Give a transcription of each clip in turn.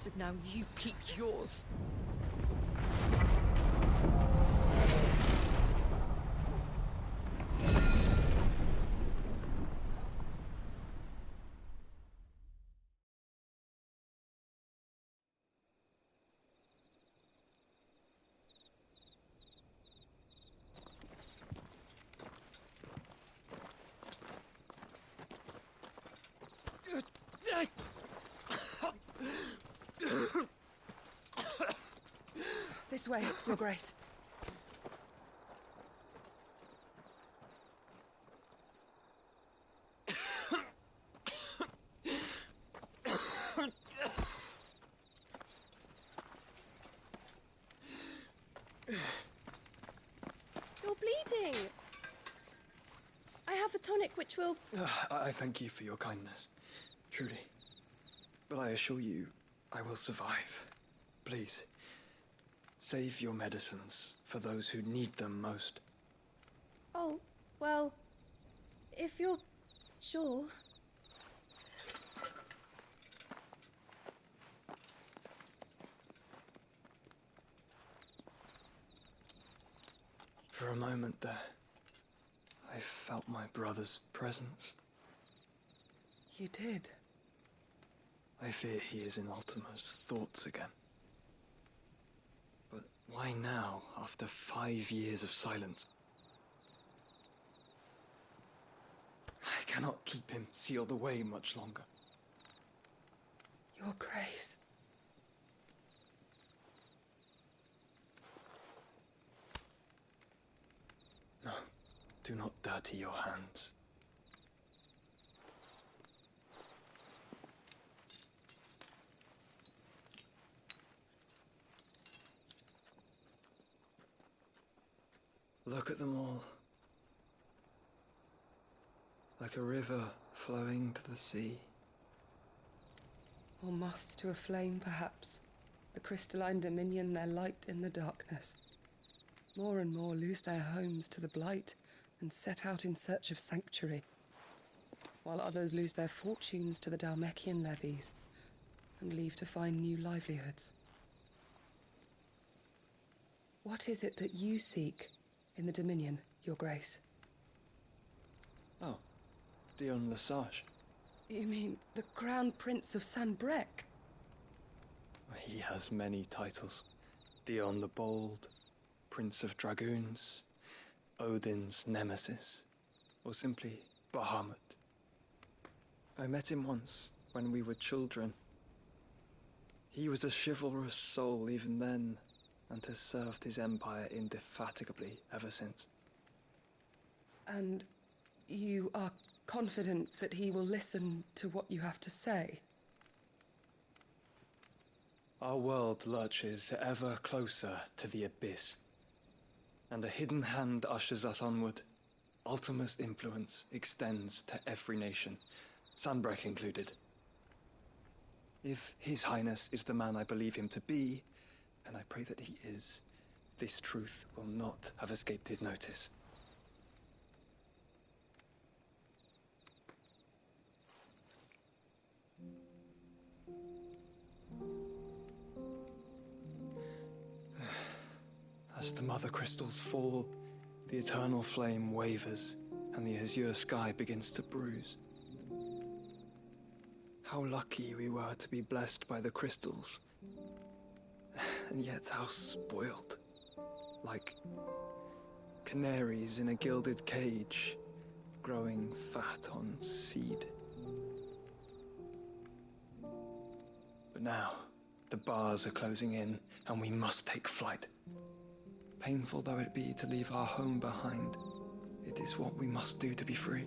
so now you keep yours. This way, Your Grace. You're bleeding. I have a tonic which will... I thank you for your kindness, truly. But I assure you, I will survive. Please, save your medicines for those who need them most. Oh, well, if you're sure... For a moment there, I felt my brother's presence. You did? I fear he is in Ultima's thoughts again. But why now, after 5 years of silence? I cannot keep him sealed away much longer. Your Grace. No, do not dirty your hands. Look at them all. Like a river flowing to the sea. Or moths to a flame, perhaps. The crystalline dominion their light in the darkness. More and more lose their homes to the blight and set out in search of sanctuary, while others lose their fortunes to the Dalmekian levies and leave to find new livelihoods. What is it that you seek in the Dominion, Your Grace? Oh, Dion Lesage. You mean the Crown Prince of Sanbrec? He has many titles. Dion the Bold, Prince of Dragoons, Odin's Nemesis, or simply Bahamut. I met him once, when we were children. He was a chivalrous soul even then, and has served his empire indefatigably ever since. And you are confident that he will listen to what you have to say? Our world lurches ever closer to the abyss, and a hidden hand ushers us onward. Ultima's influence extends to every nation, Sanbrec included. If His Highness is the man I believe him to be, and I pray that he is, this truth will not have escaped his notice. As the mother crystals fall, the eternal flame wavers, and the azure sky begins to bruise. How lucky we were to be blessed by the crystals, and yet how spoiled. Like canaries in a gilded cage, growing fat on seed. But now, the bars are closing in, and we must take flight. Painful though it be to leave our home behind, it is what we must do to be free.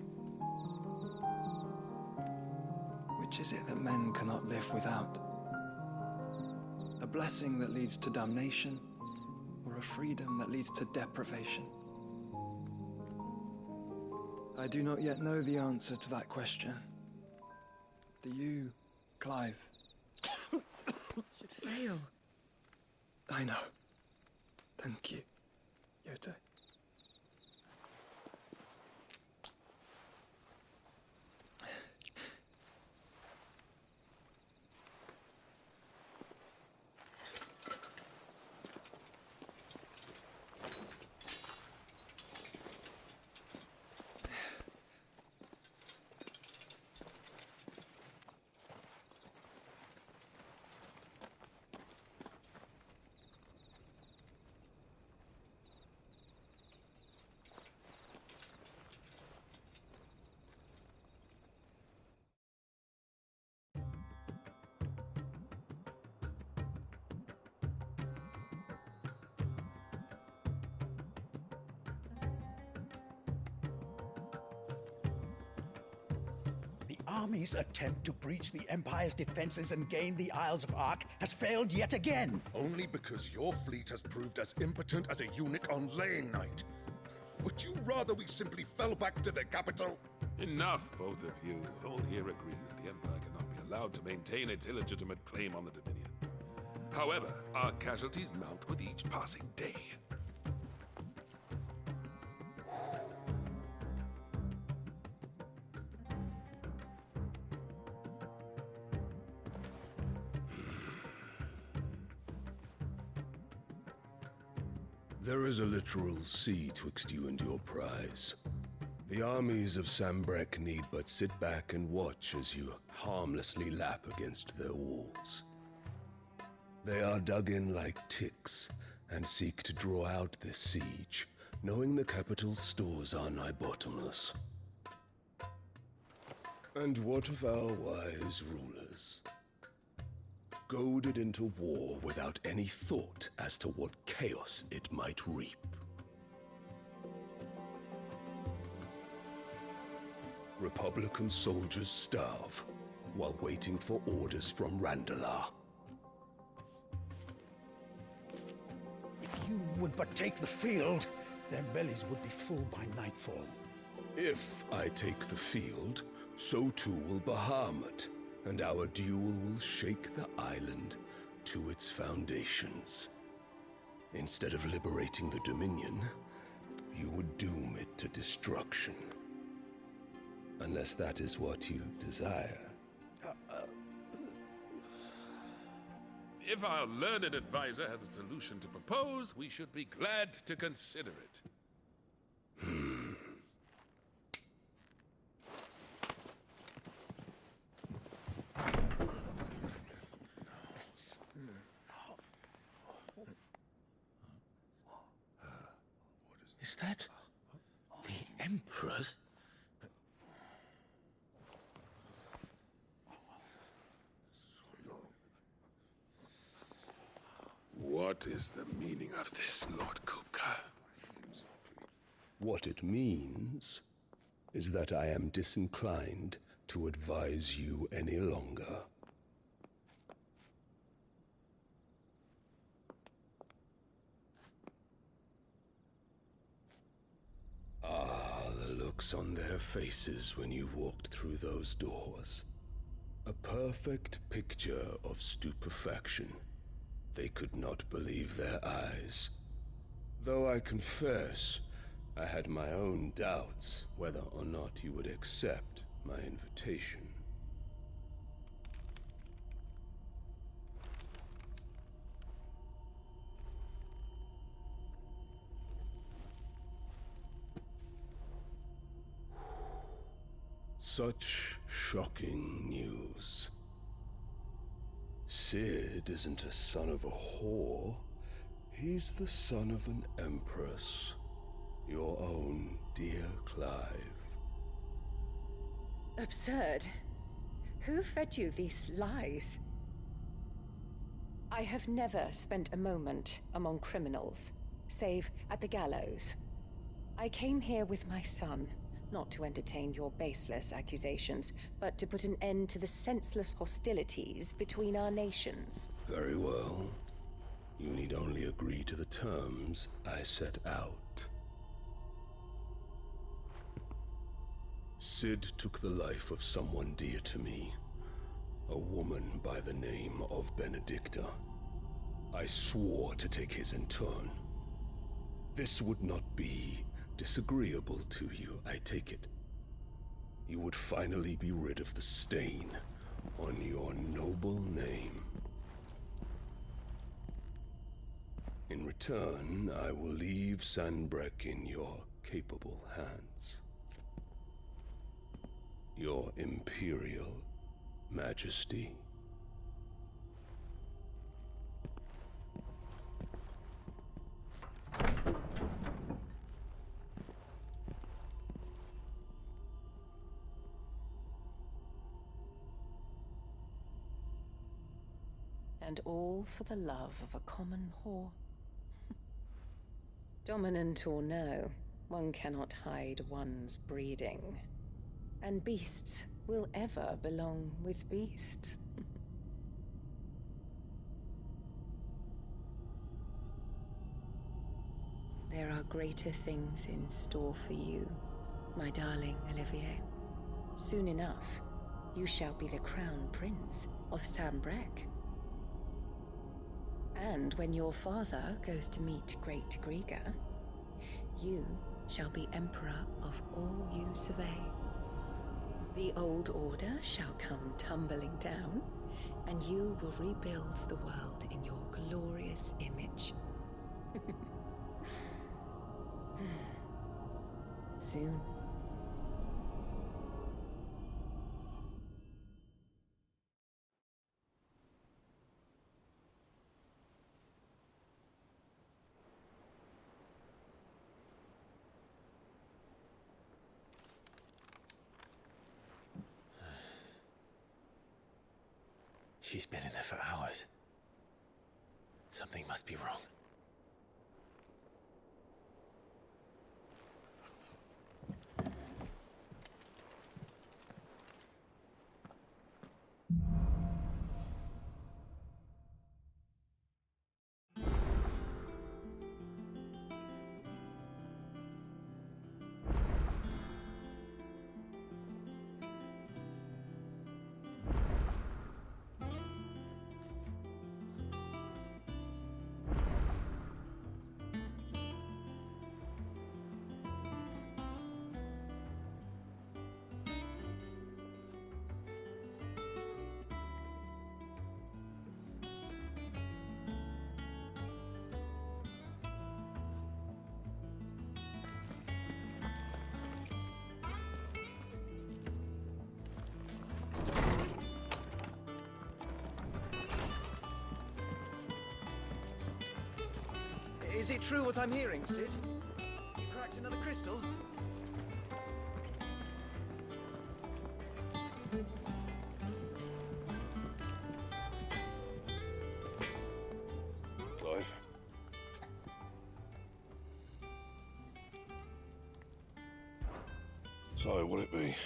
Which is it that men cannot live without? A blessing that leads to damnation, or a freedom that leads to deprivation? I do not yet know the answer to that question. Do you, Clive? Should fail. I know. Thank you, Yote. army's attempt to breach the Empire's defenses and gain the Isles of Ark has failed yet again. Only because your fleet has proved as impotent as a eunuch on laying night. Would you rather we simply fell back to the capital? Enough, both of you. All here agree that the Empire cannot be allowed to maintain its illegitimate claim on the Dominion. However, our casualties mount with each passing day. There is a literal sea twixt you and your prize. The armies of Sambrek need but sit back and watch as you harmlessly lap against their walls. They are dug in like ticks and seek to draw out this siege, knowing the capital's stores are nigh bottomless. And what of our wise rulers? Goaded into war without any thought as to what chaos it might reap. Republican soldiers starve while waiting for orders from Randalar. If you would but take the field, their bellies would be full by nightfall. If I take the field, so too will Bahamut, and our duel will shake the island to its foundations. Instead of liberating the Dominion, you would doom it to destruction. Unless that is what you desire. If our learned advisor has a solution to propose, we should be glad to consider it. Is that the Emperor's? What is the meaning of this, Lord Kupka? What it means is that I am disinclined to advise you any longer. The looks on their faces when you walked through those doors. A perfect picture of stupefaction. They could not believe their eyes. Though I confess, I had my own doubts whether or not you would accept my invitation. Such shocking news. Sid isn't a son of a whore. He's the son of an empress. Your own dear Clive. Absurd. Who fed you these lies? I have never spent a moment among criminals, save at the gallows. I came here with my son, not to entertain your baseless accusations, but to put an end to the senseless hostilities between our nations. Very well. You need only agree to the terms I set out. Sid took the life of someone dear to me, a woman by the name of Benedicta. I swore to take his in turn. This would not be disagreeable to you, I take it. You would finally be rid of the stain on your noble name. In return, I will leave Sanbrek in your capable hands. Your Imperial Majesty. And all for the love of a common whore. Dominant or no, one cannot hide one's breeding. And beasts will ever belong with beasts. There are greater things in store for you, my darling Olivier. Soon enough, you shall be the crown prince of Sambrec. And when your father goes to meet Great Grieger, you shall be emperor of all you survey. The old order shall come tumbling down, and you will rebuild the world in your glorious image. Soon. She's been in there for hours. Something must be wrong. Is it true what I'm hearing, Sid? You cracked another crystal? Clive? So, what'd it be?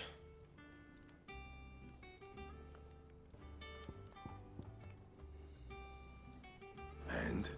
And?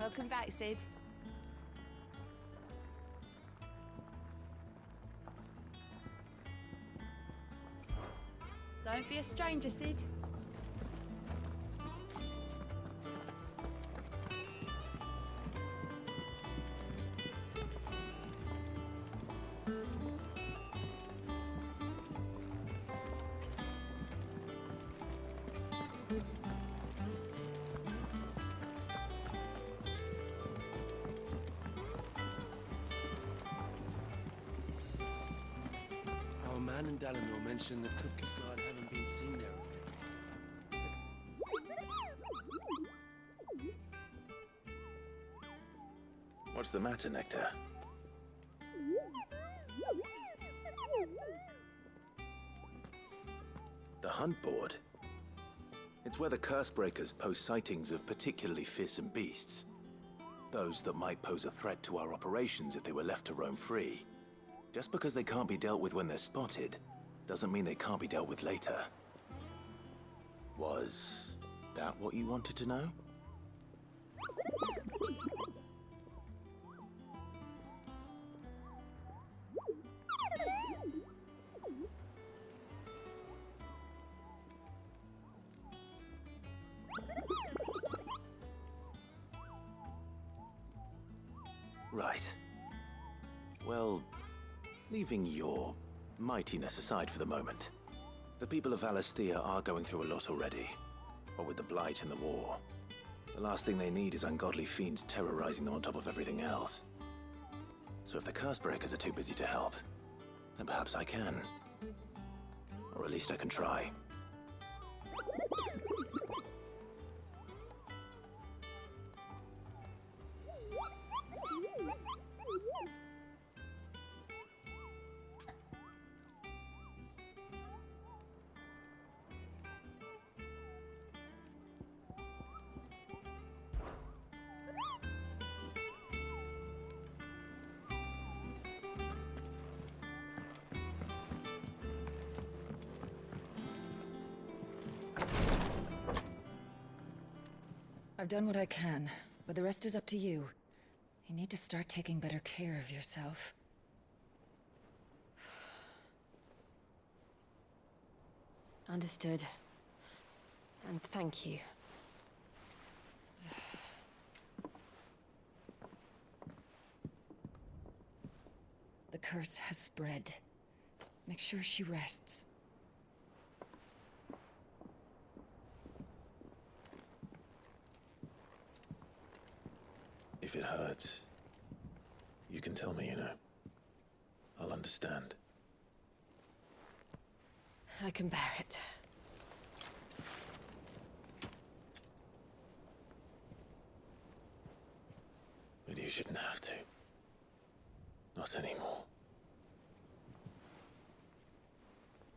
Welcome back, Sid. Don't be a stranger, Sid. Our man in Dalamore mentioned that Kupka's guard haven't been seen there. What's the matter, Nectar? The hunt board? It's where the Cursebreakers post sightings of particularly fearsome beasts. Those that might pose a threat to our operations if they were left to roam free. Just because they can't be dealt with when they're spotted, doesn't mean they can't be dealt with later. Was that what you wanted to know? Right. Well, leaving your mightiness aside for the moment, the people of Alastia are going through a lot already. What with the Blight and the war. The last thing they need is ungodly fiends terrorizing them on top of everything else. So if the Cursebreakers are too busy to help, then perhaps I can. Or at least I can try. I've done what I can, but the rest is up to you. You need to start taking better care of yourself. Understood. And thank you. The curse has spread. Make sure she rests. If it hurts, you can tell me, you know. I'll understand. I can bear it. But you shouldn't have to. Not anymore.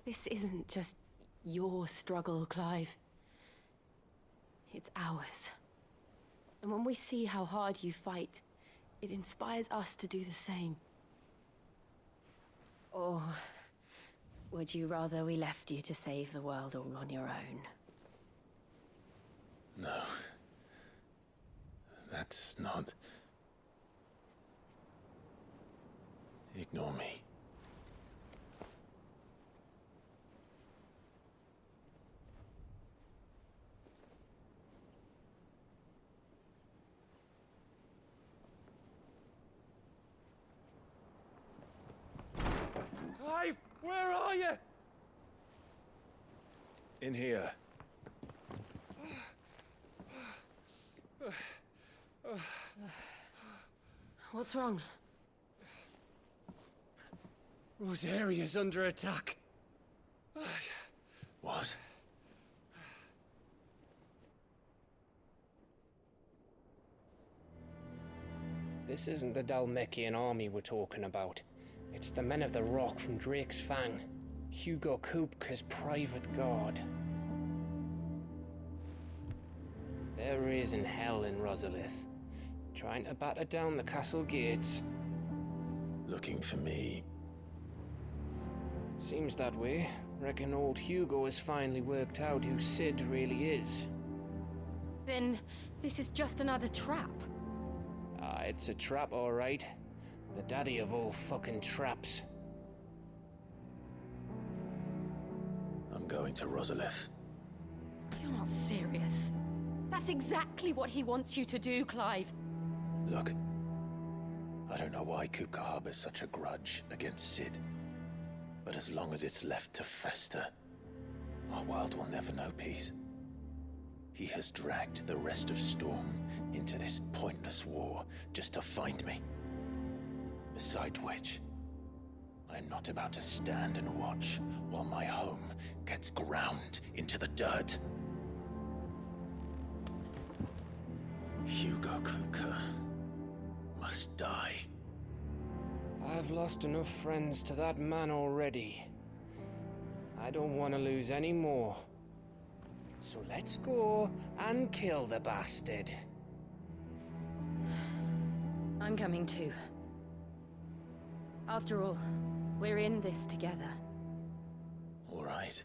This isn't just your struggle, Clive. It's ours. And when we see how hard you fight, it inspires us to do the same. Or would you rather we left you to save the world all on your own? No. That's not... Ignore me. Clive, where are you? In here. What's wrong? Rosaria's under attack. What? This isn't the Dalmekian army we're talking about. It's the men of the Rock from Drake's Fang. Hugo Kupka's private guard. They're raising hell in Rosalith, trying to batter down the castle gates. Looking for me? Seems that way. Reckon old Hugo has finally worked out who Sid really is. Then this is just another trap. Ah, it's a trap, all right. The daddy of all fucking traps. I'm I'm going to Rosalith. You're not serious. That's exactly what he wants you to do, Clive. Look, I don't know why Kupka harbors such a grudge against Cid. But as long as it's left to fester, our world will never know peace. He has dragged the rest of Storm into this pointless war just to find me. Besides which, I'm not about to stand and watch while my home gets ground into the dirt. Hugo Kupka must die. I've lost enough friends to that man already. I don't want to lose any more. So let's go and kill the bastard. I'm coming too. After all, we're in this together. All right.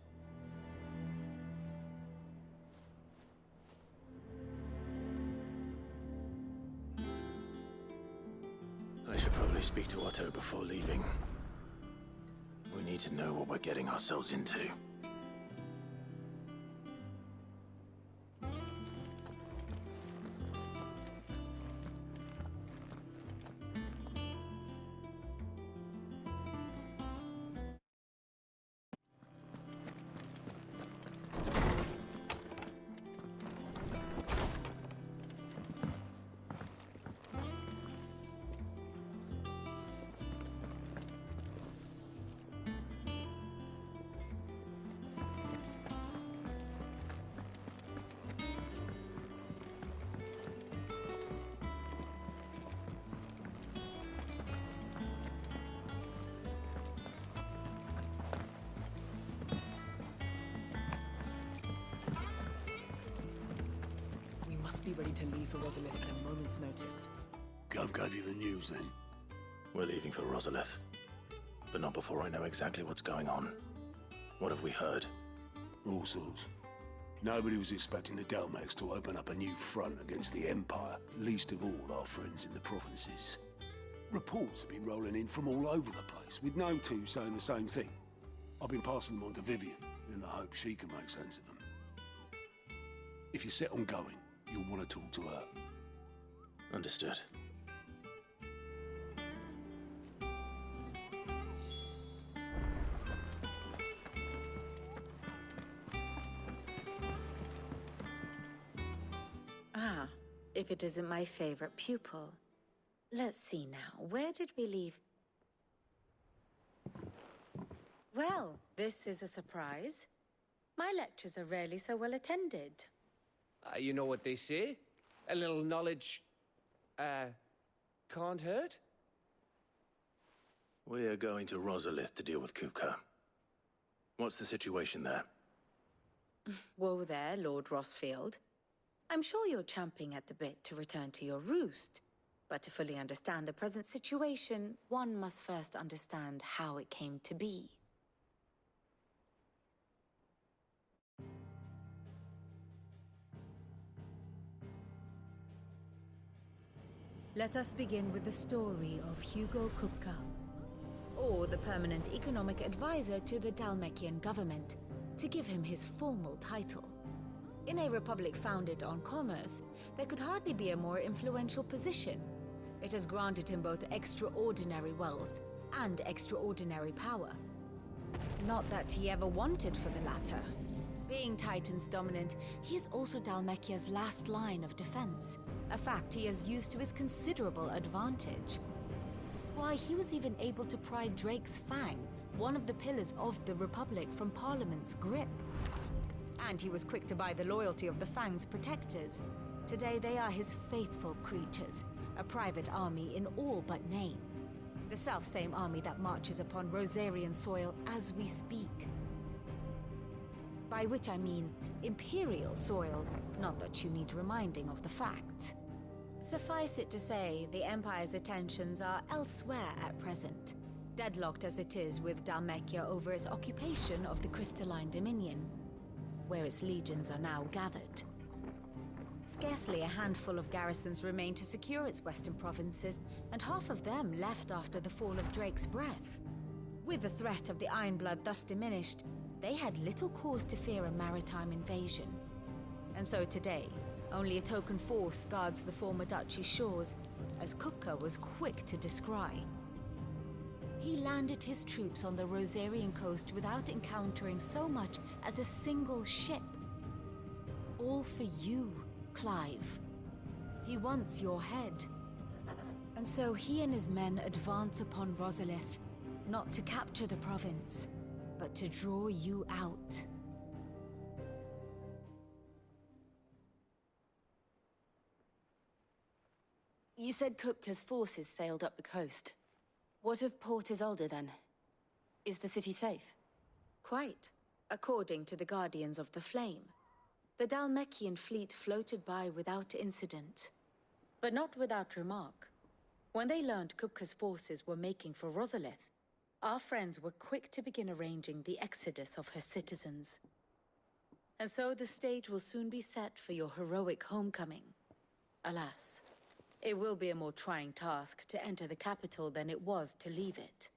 I should probably speak to Otto before leaving. We need to know what we're getting ourselves into. Be ready to leave for Rosalith at a moment's notice. Gov gave you the news then? We're leaving for Rosalith, but not before I know exactly what's going on. What have we heard? All sorts. Nobody was expecting the Delmex to open up a new front against the Empire, least of all our friends in the provinces. Reports have been rolling in from all over the place, with no two saying the same thing. I've been passing them on to Vivian, in the hope she can make sense of them. If you're set on going, you'll want to talk to her. Understood. Ah, if it isn't my favorite pupil. Let's see now, where did we leave? Well, this is a surprise. My lectures are rarely so well attended. You know what they say? A little knowledge, can't hurt? We're going to Rosalith to deal with Kupka. What's the situation there? Whoa there, Lord Rossfield. I'm sure you're champing at the bit to return to your roost. But to fully understand the present situation, one must first understand how it came to be. Let us begin with the story of Hugo Kupka, or the permanent economic advisor to the Dalmekian government, to give him his formal title. In a republic founded on commerce, there could hardly be a more influential position. It has granted him both extraordinary wealth and extraordinary power. Not that he ever wanted for the latter. Being Titan's dominant, he is also Dalmekia's last line of defense, a fact he has used to his considerable advantage. Why, he was even able to pry Drake's Fang, one of the pillars of the Republic, from Parliament's grip. And he was quick to buy the loyalty of the Fang's protectors. Today they are his faithful creatures, a private army in all but name. The self-same army that marches upon Rosarian soil as we speak. By which I mean Imperial soil, not that you need reminding of the fact. Suffice it to say, the Empire's attentions are elsewhere at present, deadlocked as it is with Dalmekia over its occupation of the Crystalline Dominion, where its legions are now gathered. Scarcely a handful of garrisons remain to secure its western provinces, and half of them left after the fall of Drake's Breath. With the threat of the Ironblood thus diminished, they had little cause to fear a maritime invasion. And so today, only a token force guards the former duchy's shores, as Kupka was quick to descry. He landed his troops on the Rosarian coast without encountering so much as a single ship. All for you, Clive. He wants your head. And so he and his men advance upon Rosalith, not to capture the province, but to draw you out. You said Kupka's forces sailed up the coast. What of Port Isolde, then? Is the city safe? Quite, according to the Guardians of the Flame. The Dhalmekian fleet floated by without incident, but not without remark. When they learned Kupka's forces were making for Rosalith, our friends were quick to begin arranging the exodus of her citizens. And so the stage will soon be set for your heroic homecoming. Alas, it will be a more trying task to enter the capital than it was to leave it.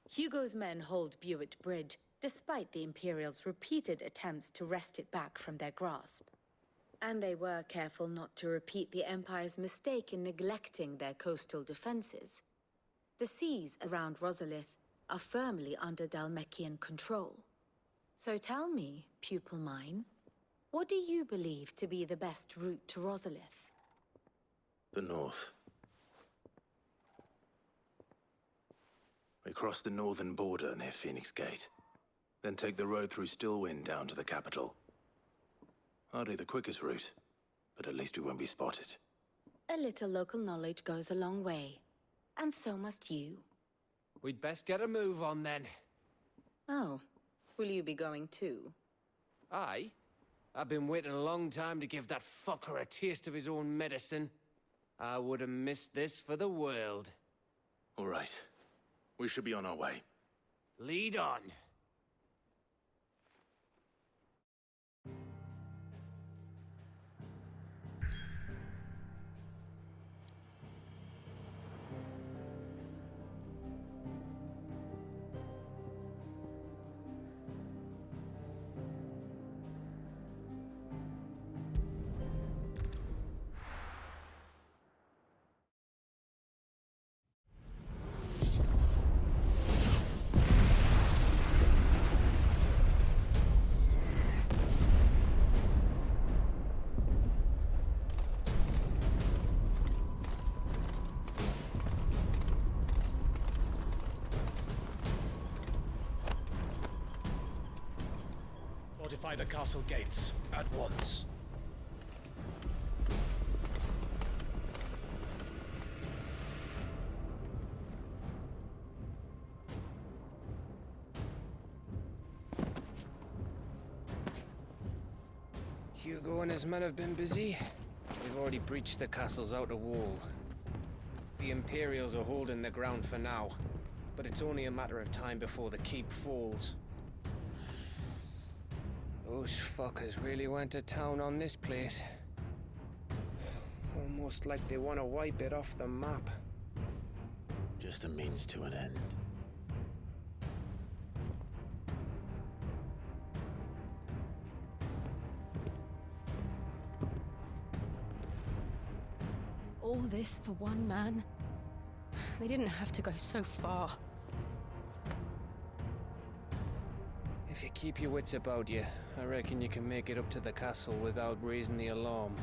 Hugo's men hold Buet Bridge, despite the Imperials' repeated attempts to wrest it back from their grasp. And they were careful not to repeat the Empire's mistake in neglecting their coastal defenses. The seas around Rosalith are firmly under Dhalmekian control. So tell me, pupil mine, what do you believe to be the best route to Rosalith? The north. We cross the northern border near Phoenix Gate, then take the road through Stillwind down to the capital. Hardly the quickest route, but at least we won't be spotted. A little local knowledge goes a long way, and so must you. We'd best get a move on then. Oh, will you be going too? Aye. I've been waiting a long time to give that fucker a taste of his own medicine. I would have missed this for the world. All right. We should be on our way. Lead on. Fortify the castle gates at once. Hugo and his men have been busy. They've already breached the castle's outer wall. The Imperials are holding the ground for now, but it's only a matter of time before the keep falls. Those fuckers really went to town on this place. Almost like they want to wipe it off the map. Just a means to an end. All this for one man? They didn't have to go so far. If you keep your wits about you, I reckon you can make it up to the castle without raising the alarm.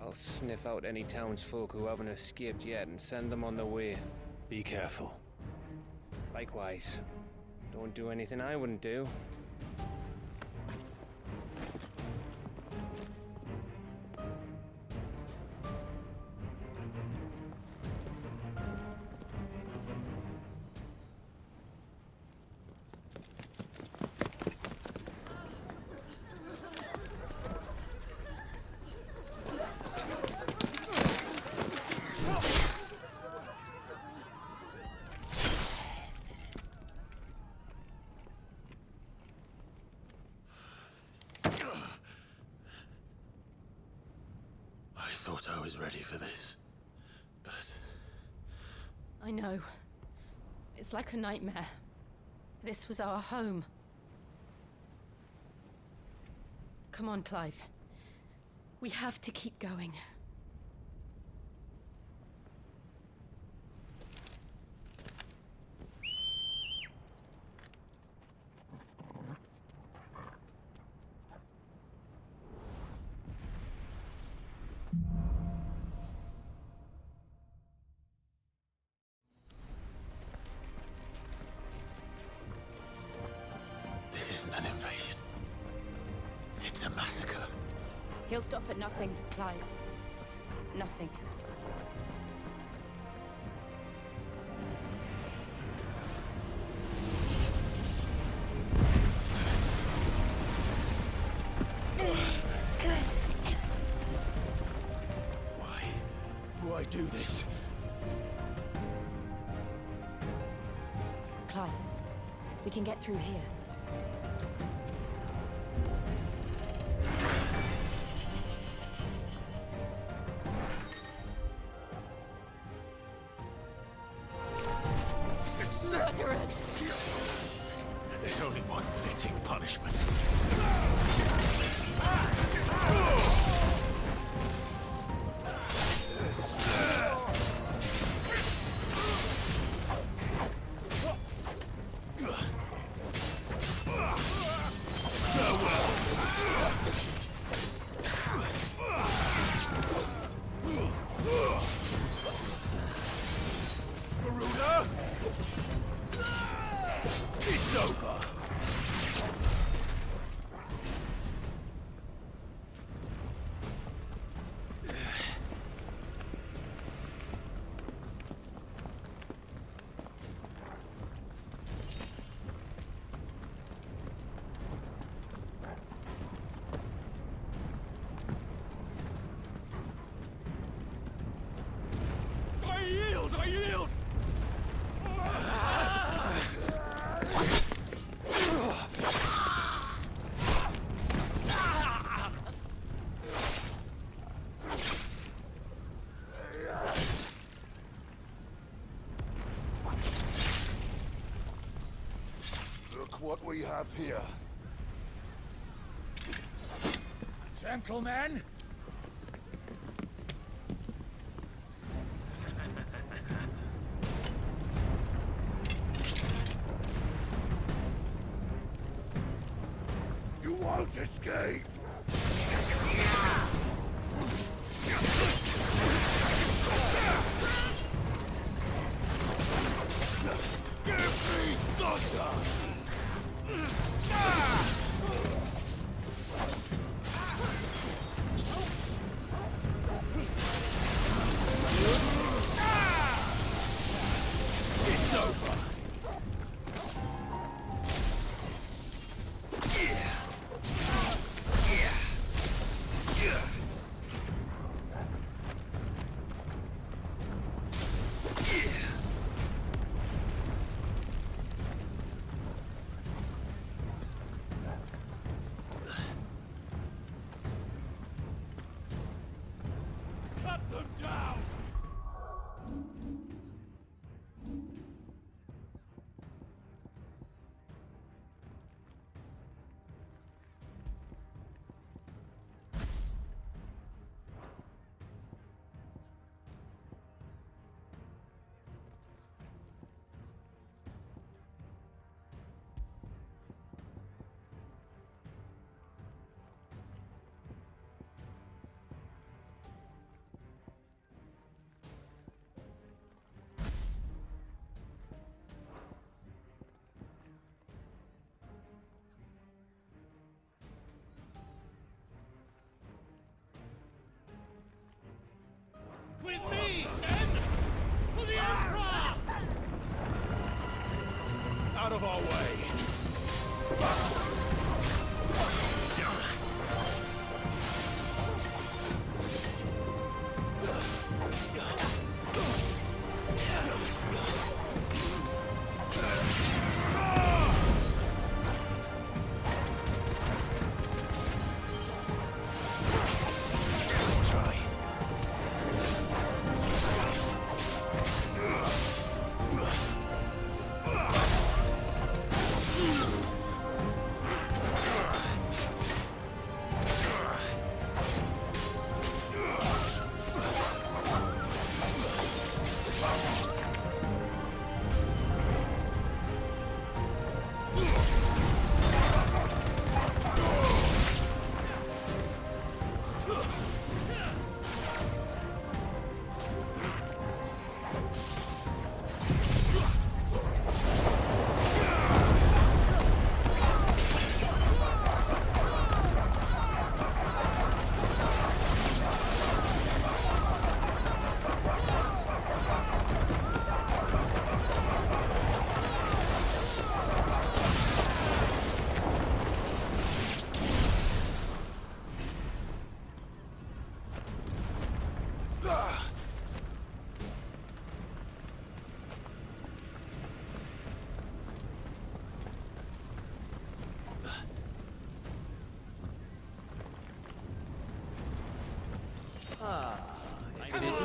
I'll sniff out any townsfolk who haven't escaped yet and send them on their way. Be careful. Likewise. Don't do anything I wouldn't do. I thought I was ready for this, but... I know. It's like a nightmare. This was our home. Come on, Clive. We have to keep going. This isn't an invasion. It's a massacre. He'll stop at nothing, Clive. Nothing. Why do I do this? Clive, we can get through here. Murderers! There's only one fitting punishment. Garuda! It's over! I yield! I yield! Look what we have here. Gentlemen! You won't escape! Give me thunder! It's over! Cut them down! With me, men! For the Emperor! Out of our way! Let's try.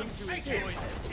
seem to enjoy this.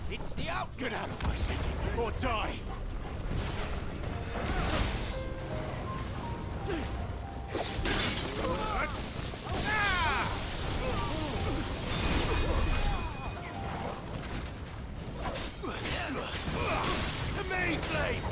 It's the out. Get out of my city, or die! To me, Blade!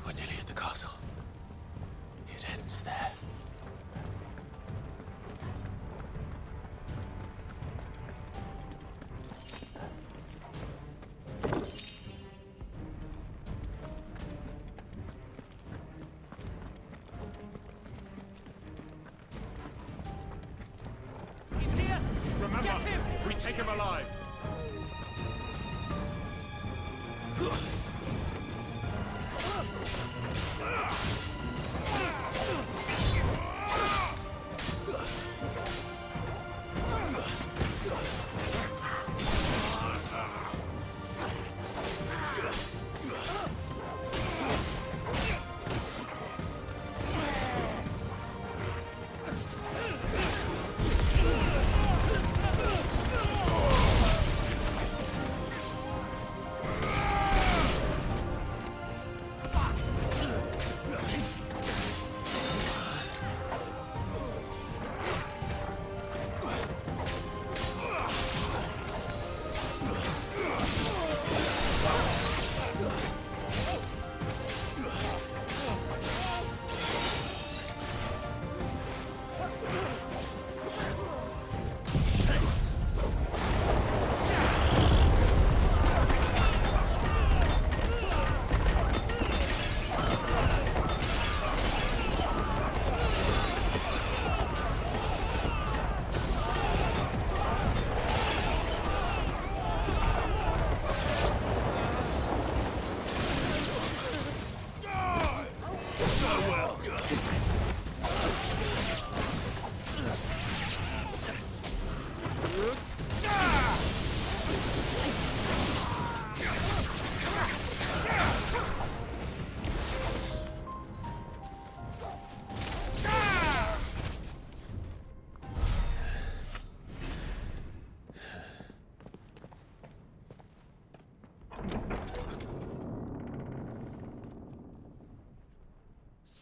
We're nearly at the castle. It ends there. He's here! Remember, Get him! we take him alive.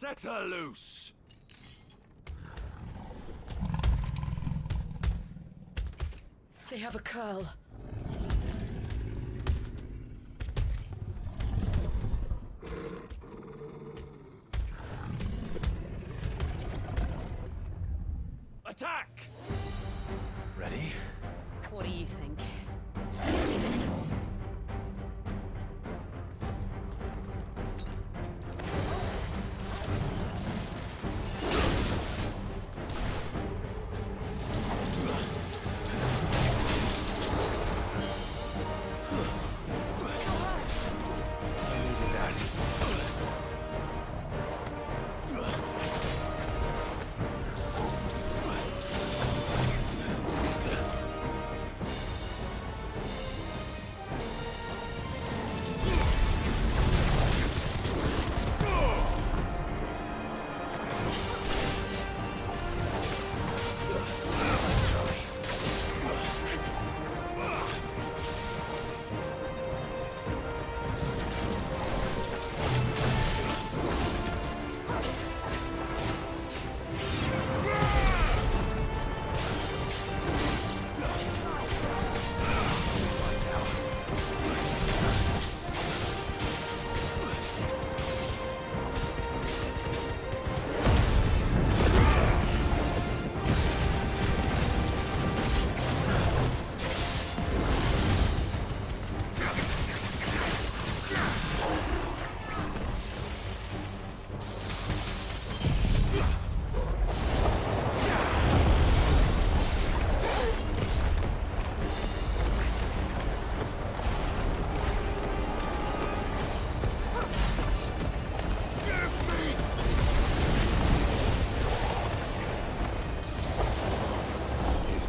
Set her loose! They have a curl. Attack! Ready? What do you think?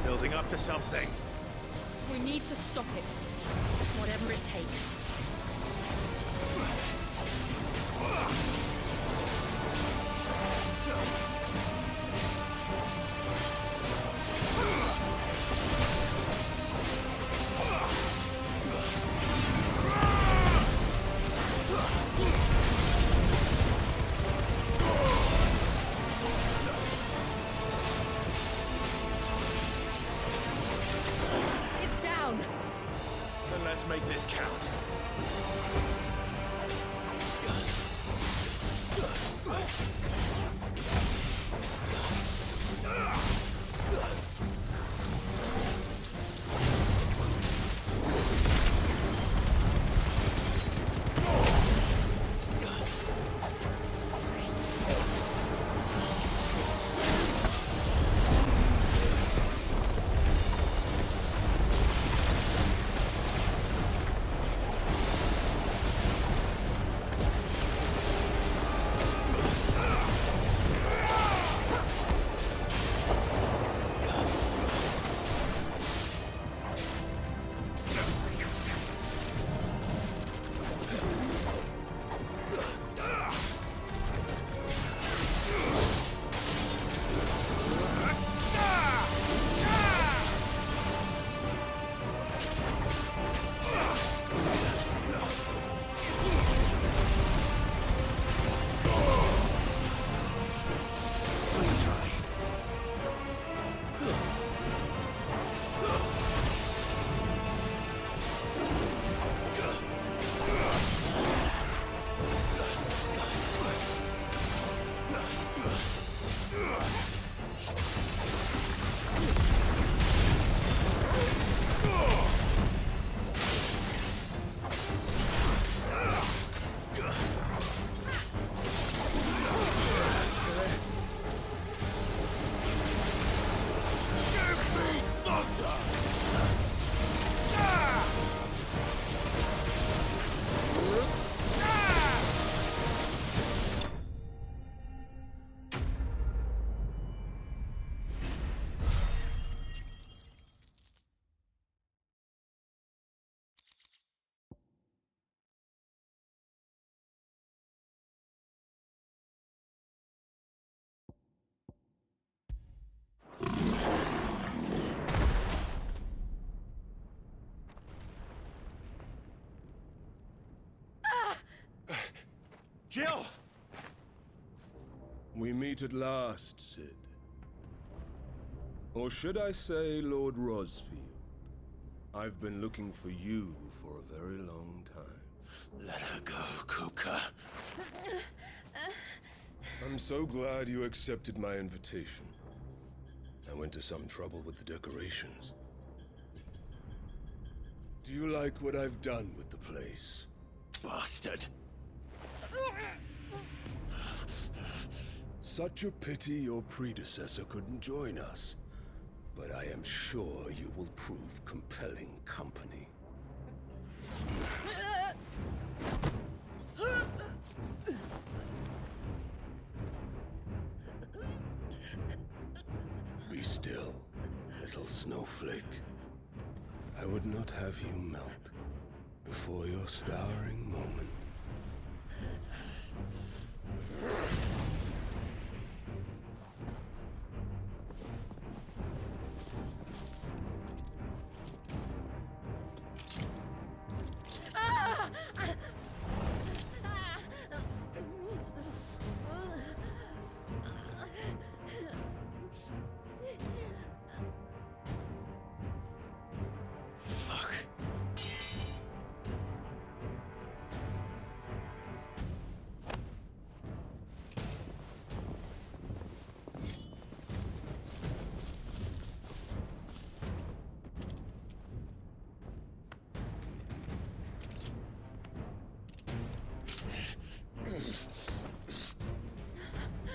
Building up to something. We need to stop it. Whatever it takes. Let's make this count. Jill! We meet at last, Sid. Or should I say, Lord Rosfield? I've been looking for you for a very long time. Let her go, Kupka. I'm so glad you accepted my invitation. I went to some trouble with the decorations. Do you like what I've done with the place? Bastard. Such a pity your predecessor couldn't join us. But I am sure you will prove compelling company. Be still, little snowflake. I would not have you melt before your starring moment. Fuck.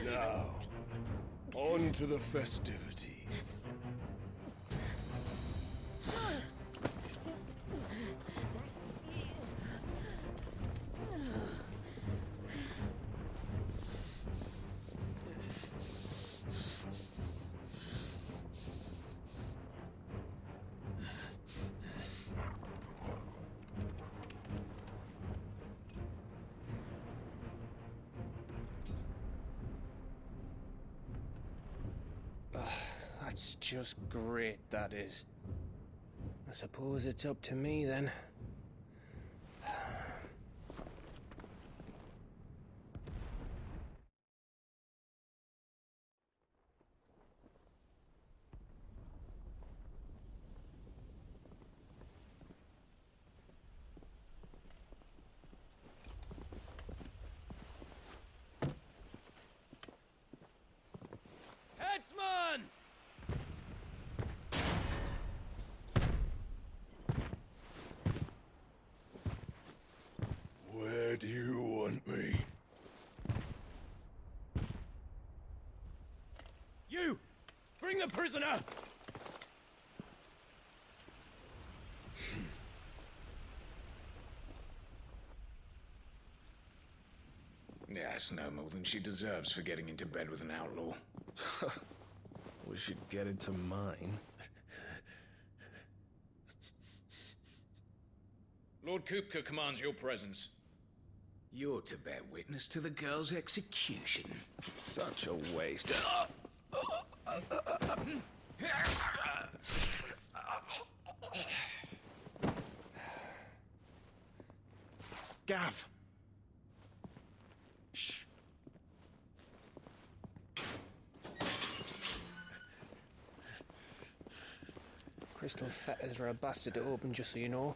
Now, on to the festivities. That's just great, that is. I suppose it's up to me then. Headsman! Where do you want me? You! Bring the prisoner! Yes, no more than she deserves for getting into bed with an outlaw. We should get into mine. Lord Kupka commands your presence. You're to bear witness to the girl's execution. Such a waste. Gav! Shh. Crystal fetters are a bastard to open, just so you know.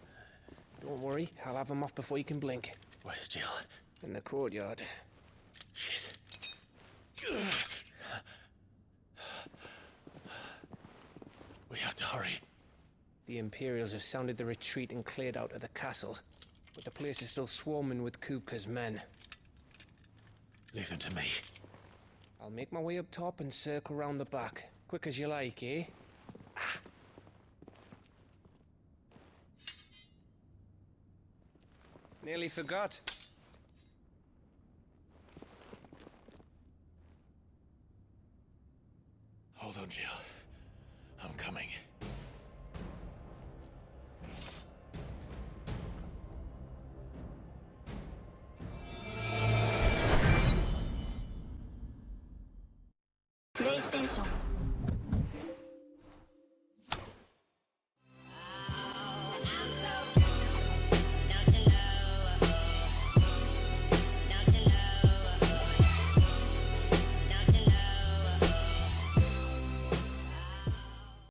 Don't worry, I'll have them off before you can blink. Where's Jill? In the courtyard. Shit. We have to hurry. The Imperials have sounded the retreat and cleared out of the castle. But the place is still swarming with Kupka's men. Leave them to me. I'll make my way up top and circle round the back. Quick as you like, eh? Nearly forgot. Hold on, Jill. I'm coming. PlayStation